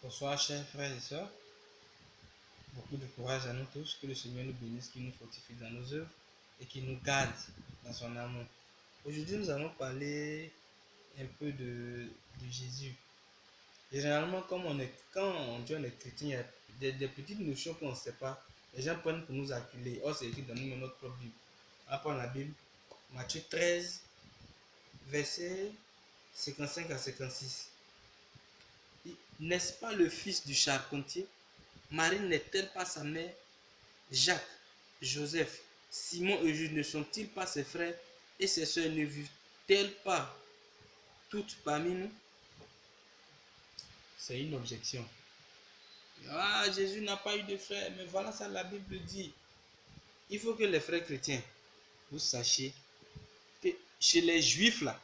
Bonsoir chers frères et sœurs, beaucoup de courage à nous tous, que le Seigneur nous bénisse, qu'il nous fortifie dans nos œuvres et qu'il nous garde dans son amour. Aujourd'hui nous allons parler un peu de Jésus. Généralement quand on dit on est chrétien, il y a des petites notions qu'on ne sait pas, les gens prennent pour nous acculer. Or c'est écrit dans nous notre propre Bible. On va prendre la Bible, Matthieu 13, versets 55 à 56. N'est-ce pas le fils du charpentier? Marie n'est-elle pas sa mère? Jacques, Joseph, Simon et Jude ne sont-ils pas ses frères? Et ses sœurs ne vivent-elles pas toutes parmi nous? C'est une objection. Ah, Jésus n'a pas eu de frères, mais voilà ça la Bible dit. Il faut que les frères chrétiens, vous sachiez que chez les juifs là,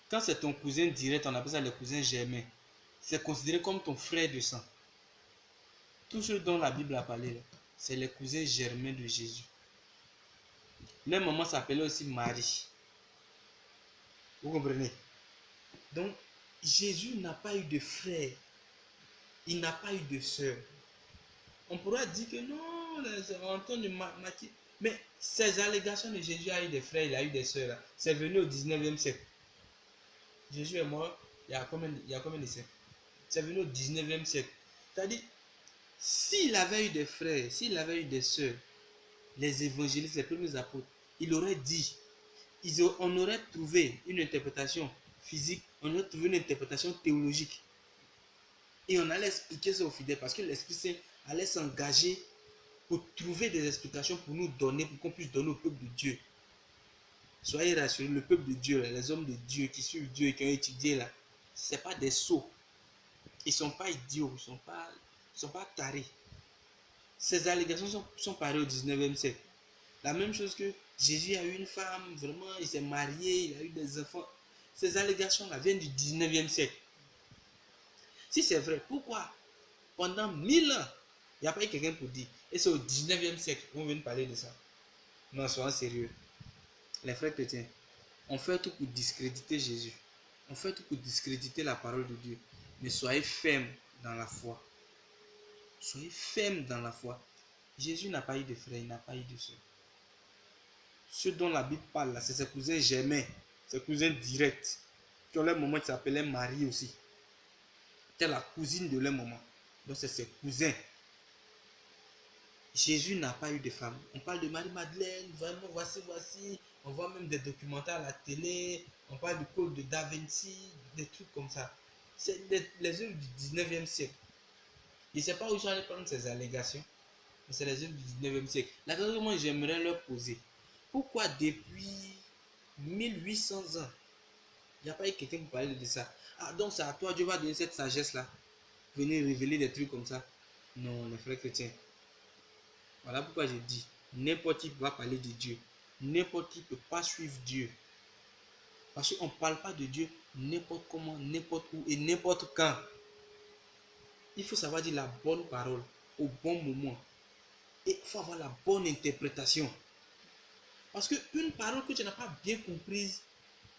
quand c'est ton cousin direct, on appelle ça le cousin germain, c'est considéré comme ton frère de sang. Tout ce dont la Bible a parlé, c'est les cousins germains de Jésus. Leur maman s'appelait aussi Marie. Vous comprenez? Donc, Jésus n'a pas eu de frère. Il n'a pas eu de sœur. On pourra dire que non, on entend de Matthieu. Mais ces allégations de Jésus a eu des frères, il a eu des sœurs, c'est venu au 19e siècle. Jésus est mort il y a combien de siècles? C'est venu au 19e siècle. C'est-à-dire, s'il avait eu des frères, s'il avait eu des sœurs, les évangélistes, les premiers apôtres, il aurait dit, on aurait trouvé une interprétation physique, on aurait trouvé une interprétation théologique. Et on allait expliquer ça aux fidèles parce que l'Esprit Saint allait s'engager pour trouver des explications pour nous donner, pour qu'on puisse donner au peuple de Dieu. Soyez rassurés, le peuple de Dieu, les hommes de Dieu qui suivent Dieu et qui ont étudié là, ce n'est pas des sots. Ils ne sont pas idiots, ils ne sont pas tarés. Ces allégations sont pareilles au 19e siècle. La même chose que Jésus a eu une femme, vraiment, il s'est marié, il a eu des enfants. Ces allégations-là viennent du 19e siècle. Si c'est vrai, pourquoi pendant 1000 ans, il n'y a pas eu quelqu'un pour dire, et c'est au 19e siècle qu'on vient de parler de ça? Non, soyons sérieux. Les frères chrétiens, on fait tout pour discréditer Jésus. On fait tout pour discréditer la parole de Dieu. Mais soyez fermes dans la foi. Soyez fermes dans la foi. Jésus n'a pas eu de frère, il n'a pas eu de soeur. Ceux dont la Bible parle là, c'est ses cousins germains, ses cousins directs, qui ont leur maman qui s'appelait Marie aussi. C'était la cousine de leur maman. Donc c'est ses cousins. Jésus n'a pas eu de femme. On parle de Marie-Madeleine, vraiment, voici. On voit même des documentaires à la télé. On parle du code de Da Vinci, des trucs comme ça. C'est les œuvres du 19e siècle. Je ne sais pas où j'allais prendre ces allégations, mais c'est les œuvres du 19e siècle. La question que moi j'aimerais leur poser, pourquoi depuis 1800 ans, il n'y a pas eu quelqu'un pour parler de ça? Ah, donc c'est à toi, Dieu va donner cette sagesse-là. Venir révéler des trucs comme ça. Non, les frères chrétiens. Voilà pourquoi je dis, n'importe qui va parler de Dieu. N'importe qui ne peut pas suivre Dieu. Parce qu'on ne parle pas de Dieu n'importe comment, n'importe où et n'importe quand. Il faut savoir dire la bonne parole au bon moment. Et il faut avoir la bonne interprétation. Parce qu'une parole que tu n'as pas bien comprise,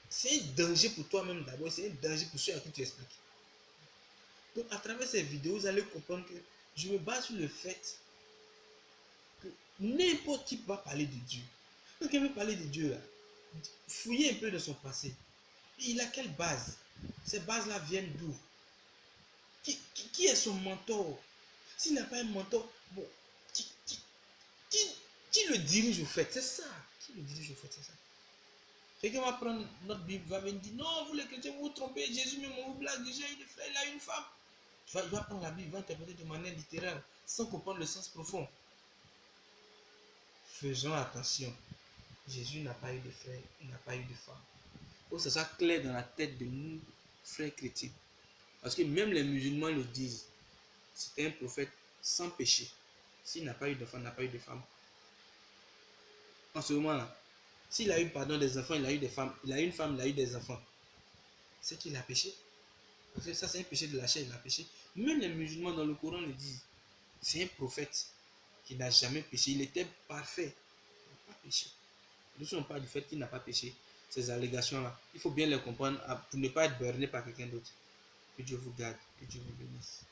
c'est un danger pour toi-même d'abord, c'est un danger pour ceux à qui tu expliques. Donc à travers ces vidéos, vous allez comprendre que je me base sur le fait que n'importe qui va parler de Dieu. Quand quelqu'un veut parler de Dieu, là, fouillez un peu de son passé. Et il a quelle base? Ces bases-là viennent d'où? Qui est son mentor? S'il n'a pas un mentor, bon, qui le dirige au fait? C'est ça. Qui le dirige au fait? C'est ça. Quelqu'un va prendre notre Bible, va venir dire non, vous les chrétiens, vous vous trompez. Jésus, même on vous blague, déjà il est frère, il a une femme. Il va prendre la Bible, il va interpréter de manière littérale, sans comprendre le sens profond. Faisons attention. Jésus n'a pas eu de frère, il n'a pas eu de femme. Il faut que ça soit clair dans la tête de nous, frères chrétiens. Parce que même les musulmans le disent. C'était un prophète sans péché. S'il n'a pas eu de femme, il n'a pas eu de femme. En ce moment-là, s'il a eu pardon des enfants, il a eu des femmes, il a eu une femme, il a eu des enfants. C'est qu'il a péché. Parce que ça, c'est un péché de la chair, il a péché. Même les musulmans dans le Coran le disent. C'est un prophète qui n'a jamais péché. Il était parfait. Il n'a pas péché. Nous on parle du fait qu'il n'a pas péché. Ces allégations-là, il faut bien les comprendre pour ne pas être berné par quelqu'un d'autre. Que Dieu vous garde, que Dieu vous bénisse.